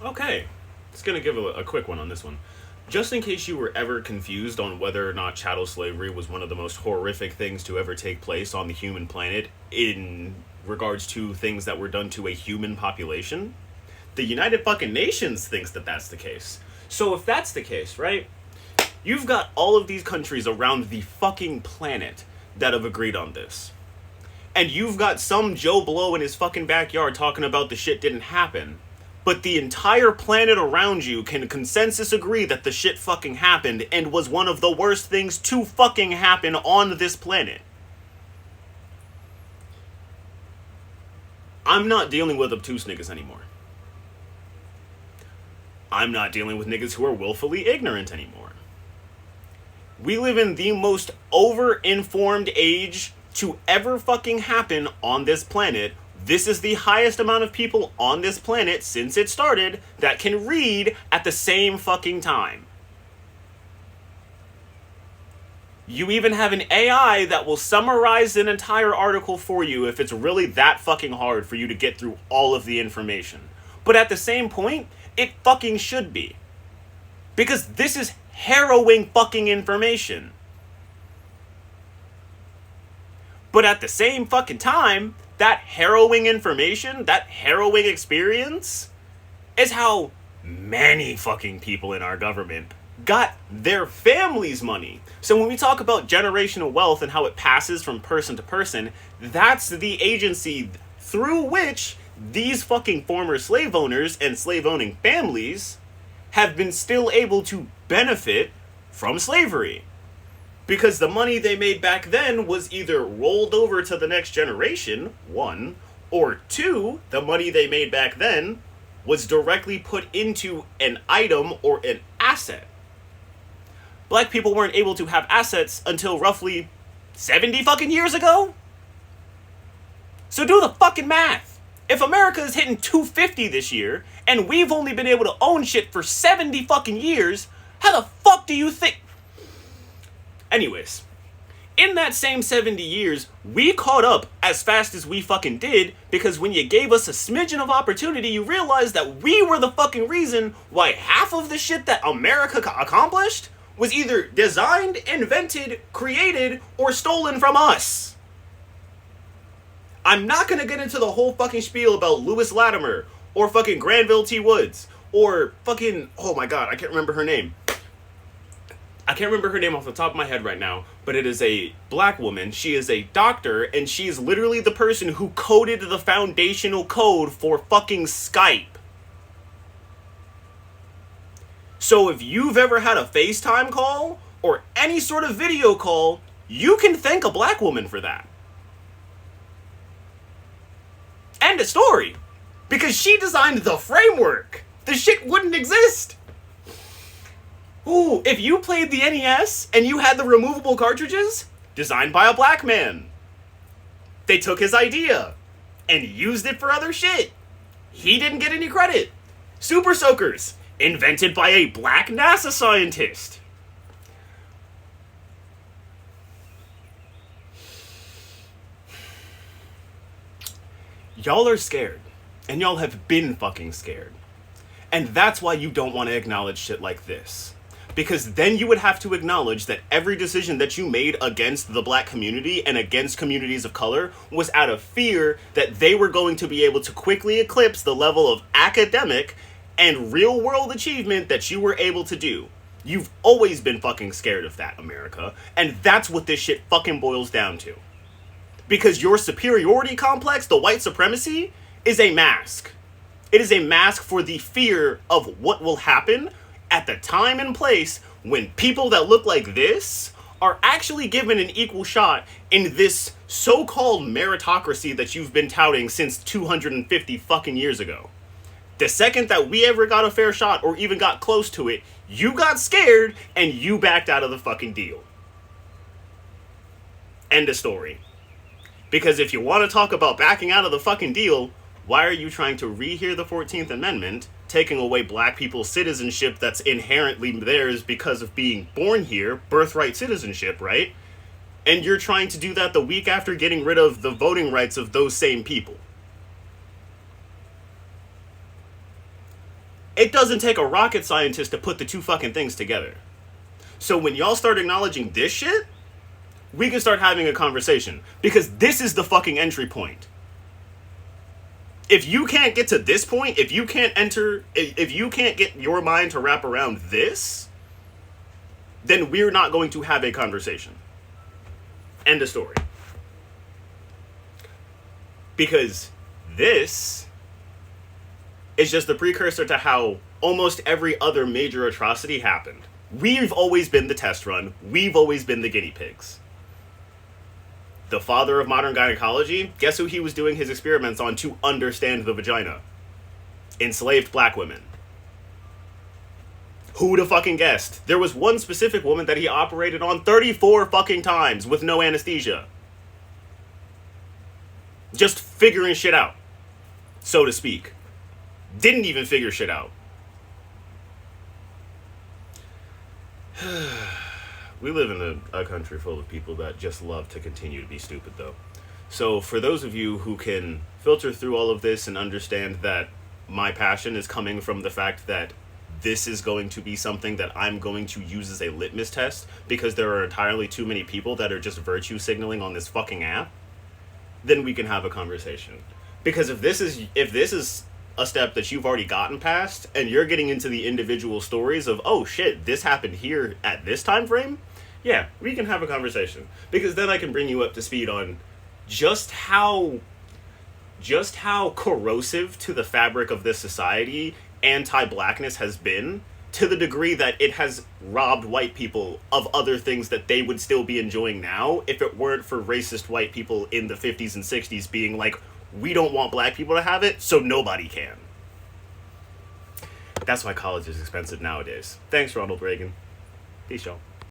Okay, just gonna give a quick one on this one. Just in case you were ever confused on whether or not chattel slavery was one of the most horrific things to ever take place on the human planet in regards to things that were done to a human population, the United fucking Nations thinks that that's the case. So if that's the case, right? You've got all of these countries around the fucking planet that have agreed on this. And you've got some Joe Blow in his fucking backyard talking about the shit didn't happen. But the entire planet around you can consensus agree that the shit fucking happened and was one of the worst things to fucking happen on this planet. I'm not dealing with obtuse niggas anymore. I'm not dealing with niggas who are willfully ignorant anymore. We live in the most over-informed age to ever fucking happen on this planet. This is the highest amount of people on this planet since it started that can read at the same fucking time. You even have an AI that will summarize an entire article for you if it's really that fucking hard for you to get through all of the information. But at the same point, it fucking should be. Because this is harrowing fucking information. But at the same fucking time, that harrowing information, that harrowing experience, is how many fucking people in our government got their family's money. So when we talk about generational wealth and how it passes from person to person, that's the agency through which these fucking former slave owners and slave owning families have been still able to benefit from slavery. Because the money they made back then was either rolled over to the next generation, one, or two, the money they made back then was directly put into an item or an asset. Black people weren't able to have assets until roughly 70 fucking years ago? So do the fucking math. If America is hitting 250 this year, and we've only been able to own shit for 70 fucking years, how the fuck do you think... Anyways, in that same 70 years, we caught up as fast as we fucking did because when you gave us a smidgen of opportunity, you realized that we were the fucking reason why half of the shit that America accomplished was either designed, invented, created, or stolen from us. I'm not gonna get into the whole fucking spiel about Lewis Latimer or fucking Granville T. Woods or fucking, oh my god, I can't remember her name. I can't remember her name off the top of my head right now, but it is a black woman. She is a doctor, and she is literally the person who coded the foundational code for fucking Skype. So if you've ever had a FaceTime call, or any sort of video call, you can thank a black woman for that. End of story. Because she designed the framework. The shit wouldn't exist. Ooh, if you played the NES and you had the removable cartridges, designed by a black man. They took his idea and used it for other shit. He didn't get any credit. Super Soakers, invented by a black NASA scientist. Y'all are scared, and y'all have been fucking scared. And that's why you don't want to acknowledge shit like this. Because then you would have to acknowledge that every decision that you made against the black community and against communities of color was out of fear that they were going to be able to quickly eclipse the level of academic and real world achievement that you were able to do. You've always been fucking scared of that, America. And that's what this shit fucking boils down to. Because your superiority complex, the white supremacy, is a mask. It is a mask for the fear of what will happen at the time and place when people that look like this are actually given an equal shot in this so-called meritocracy that you've been touting since 250 fucking years ago. The second that we ever got a fair shot or even got close to it, you got scared and you backed out of the fucking deal. End of story. Because if you want to talk about backing out of the fucking deal, why are you trying to rehear the 14th Amendment, taking away black people's citizenship that's inherently theirs because of being born here, birthright citizenship, right? And you're trying to do that the week after getting rid of the voting rights of those same people. It doesn't take a rocket scientist to put the two fucking things together. So when y'all start acknowledging this shit, we can start having a conversation. Because this is the fucking entry point. If you can't get to this point, if you can't get your mind to wrap around this, then we're not going to have a conversation. End of story. Because this is just the precursor to how almost every other major atrocity happened. We've always been the test run. We've always been the guinea pigs. The father of modern gynecology, guess who he was doing his experiments on to understand the vagina? Enslaved black women. Who'd have fucking guessed? There was one specific woman that he operated on 34 fucking times with no anesthesia. Just figuring shit out, so to speak. Didn't even figure shit out. We live in a country full of people that just love to continue to be stupid, though. So for those of you who can filter through all of this and understand that my passion is coming from the fact that this is going to be something that I'm going to use as a litmus test because there are entirely too many people that are just virtue signaling on this fucking app, then we can have a conversation. Because if this is a step that you've already gotten past and you're getting into the individual stories of, oh shit, this happened here at this time frame, yeah, we can have a conversation. Because then I can bring you up to speed on just how corrosive to the fabric of this society anti-blackness has been, to the degree that it has robbed white people of other things that they would still be enjoying now if it weren't for racist white people in the 50s and 60s being like, we don't want black people to have it, so nobody can. That's why college is expensive nowadays. Thanks, Ronald Reagan. Peace, y'all.